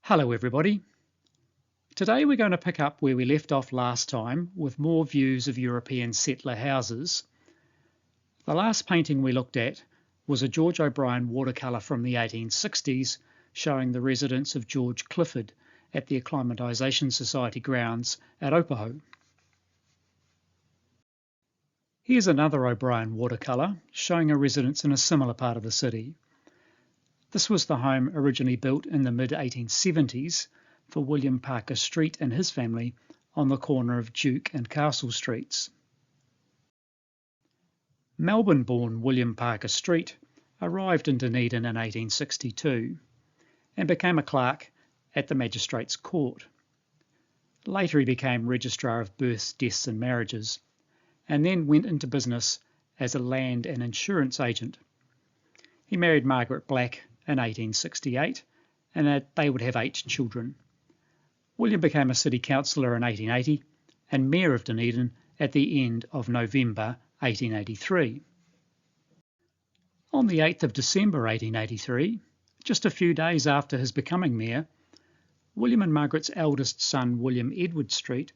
Hello everybody. Today we're going to pick up where we left off last time with more views of European settler houses. The last painting we looked at was a George O'Brien watercolour from the 1860s showing the residence of George Clifford at the Acclimatisation Society grounds at Opaho. Here's another O'Brien watercolour showing a residence in a similar part of the city. This was the home originally built in the mid-1870s for William Parker Street and his family on the corner of Duke and Castle Streets. Melbourne-born William Parker Street arrived in Dunedin in 1862 and became a clerk at the Magistrates' Court. Later he became Registrar of Births, Deaths and Marriages, and then went into business as a land and insurance agent. He married Margaret Black in 1868, and they would have 8 children. William became a city councillor in 1880 and mayor of Dunedin at the end of November 1883. On the 8th of December 1883, just a few days after his becoming mayor, William and Margaret's eldest son William Edward Street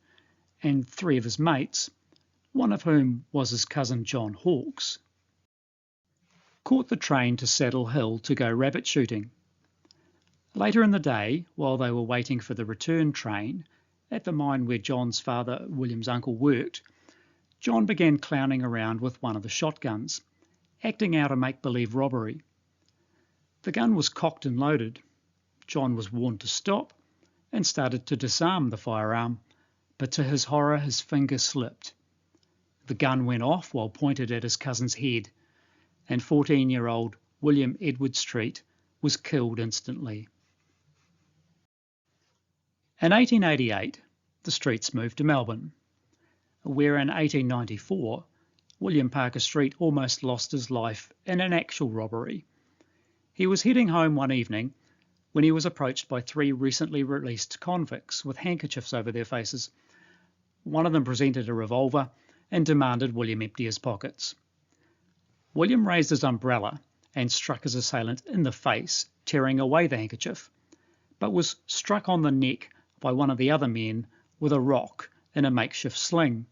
and 3 of his mates, one of whom was his cousin John Hawkes, caught the train to Saddle Hill to go rabbit shooting. Later in the day, while they were waiting for the return train at the mine where John's father, William's uncle, worked, John began clowning around with one of the shotguns, acting out a make-believe robbery. The gun was cocked and loaded. John was warned to stop and started to disarm the firearm, but to his horror his finger slipped. The gun went off while pointed at his cousin's head, and 14-year-old William Edward Street was killed instantly. In 1888, the Streets moved to Melbourne, where in 1894, William Parker Street almost lost his life in an actual robbery. He was heading home one evening when he was approached by 3 recently released convicts with handkerchiefs over their faces. One of them presented a revolver and demanded William empty his pockets. William raised his umbrella and struck his assailant in the face, tearing away the handkerchief, but was struck on the neck by one of the other men with a rock in a makeshift sling.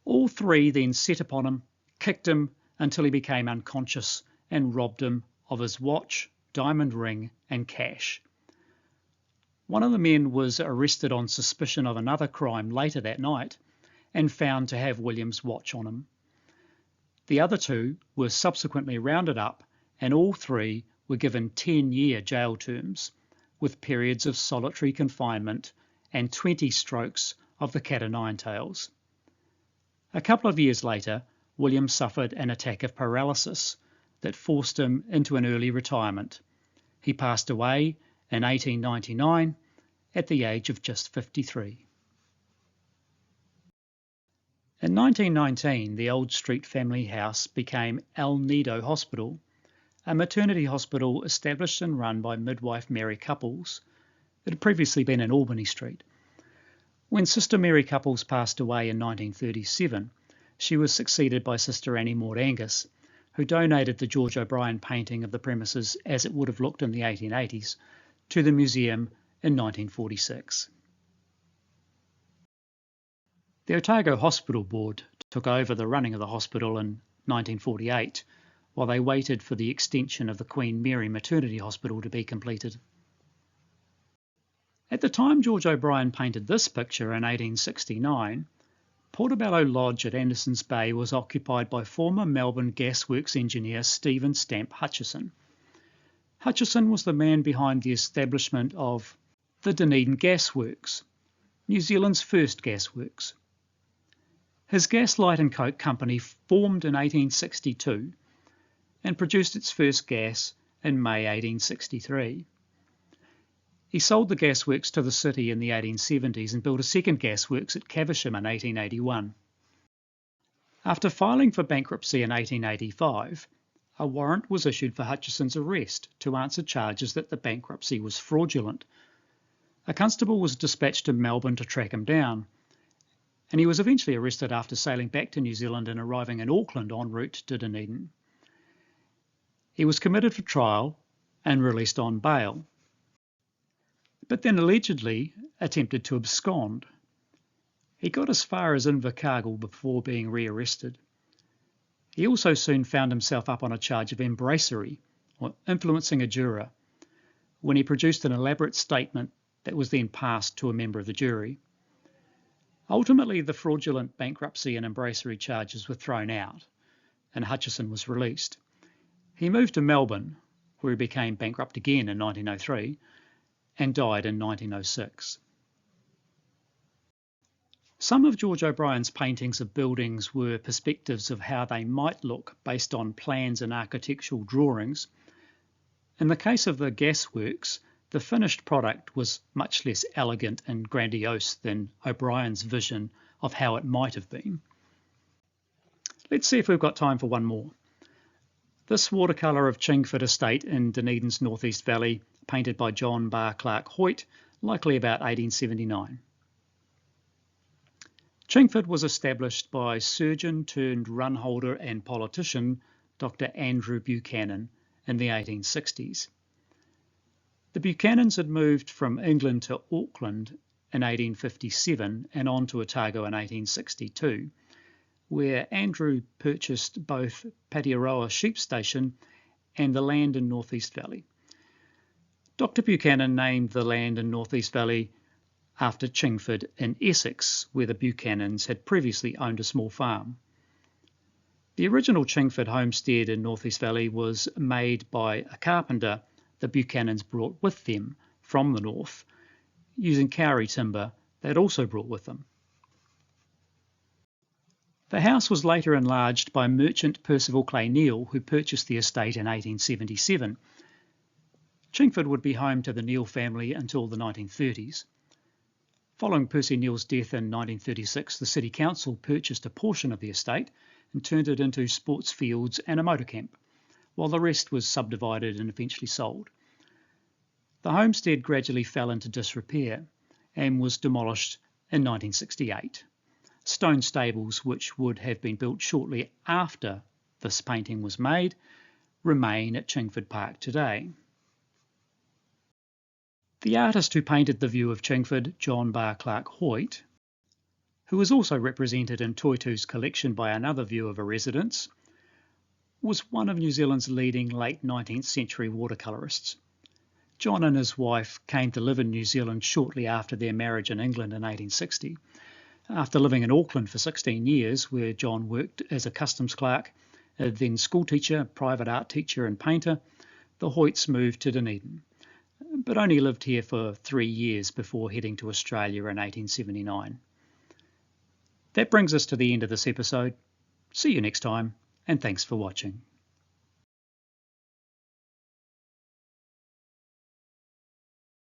All 3 then set upon him, kicked him until he became unconscious, and robbed him of his watch, diamond ring and cash. One of the men was arrested on suspicion of another crime later that night and found to have William's watch on him. The other 2 were subsequently rounded up, and all 3 were given 10-year jail terms, with periods of solitary confinement and 20 strokes of the cat-o'-nine tails. A couple of years later, William suffered an attack of paralysis that forced him into an early retirement. He passed away in 1899 at the age of just 53. In 1919, the Old Street family house became El Nido Hospital, a maternity hospital established and run by midwife Mary Couples. It had previously been in Albany Street. When Sister Mary Couples passed away in 1937, she was succeeded by Sister Annie Maud Angus, who donated the George O'Brien painting of the premises as it would have looked in the 1880s to the museum in 1946. The Otago Hospital Board took over the running of the hospital in 1948, while they waited for the extension of the Queen Mary Maternity Hospital to be completed. At the time George O'Brien painted this picture in 1869, Portobello Lodge at Anderson's Bay was occupied by former Melbourne Gasworks engineer Stephen Stamp Hutchison. Hutchison was the man behind the establishment of the Dunedin Gasworks, New Zealand's first gasworks. His Gas, Light and Coke company formed in 1862 and produced its first gas in May 1863. He sold the gasworks to the city in the 1870s and built a second gasworks at Caversham in 1881. After filing for bankruptcy in 1885, a warrant was issued for Hutchison's arrest to answer charges that the bankruptcy was fraudulent. A constable was dispatched to Melbourne to track him down, and he was eventually arrested after sailing back to New Zealand and arriving in Auckland en route to Dunedin. He was committed for trial and released on bail. but then allegedly attempted to abscond. He got as far as Invercargill before being rearrested. He also soon found himself up on a charge of embracery, or influencing a juror, when he produced an elaborate statement that was then passed to a member of the jury. Ultimately, the fraudulent bankruptcy and embracery charges were thrown out, and Hutchison was released. He moved to Melbourne, where he became bankrupt again in 1903, and died in 1906. Some of George O'Brien's paintings of buildings were perspectives of how they might look based on plans and architectural drawings. In the case of the gasworks, the finished product was much less elegant and grandiose than O'Brien's vision of how it might have been. Let's see if we've got time for one more. This watercolour of Chingford Estate in Dunedin's North East Valley, painted by John Bar Clark Hoyt, likely about 1879. Chingford was established by surgeon turned runholder and politician Dr. Andrew Buchanan in the 1860s. The Buchanans had moved from England to Auckland in 1857 and on to Otago in 1862, where Andrew purchased both Patearoa Sheep Station and the land in North East Valley. Dr. Buchanan named the land in North East Valley after Chingford in Essex, where the Buchanans had previously owned a small farm. The original Chingford homestead in North East Valley was made by a carpenter the Buchanans brought with them from the north, using kauri timber they had also brought with them. The house was later enlarged by merchant Percival Clay Neal, who purchased the estate in 1877. Chingford would be home to the Neal family until the 1930s. Following Percy Neal's death in 1936, the City Council purchased a portion of the estate and turned it into sports fields and a motor camp, while the rest was subdivided and eventually sold. The homestead gradually fell into disrepair and was demolished in 1968. Stone stables, which would have been built shortly after this painting was made, remain at Chingford Park today. The artist who painted the view of Chingford, John Bar Clark Hoyt, who is also represented in Toitū's collection by another view of a residence, was one of New Zealand's leading late 19th century watercolourists. John and his wife came to live in New Zealand shortly after their marriage in England in 1860. After living in Auckland for 16 years, where John worked as a customs clerk, then school teacher, private art teacher and painter, the Hoyts moved to Dunedin, but only lived here for 3 years before heading to Australia in 1879. That brings us to the end of this episode. See you next time, and thanks for watching.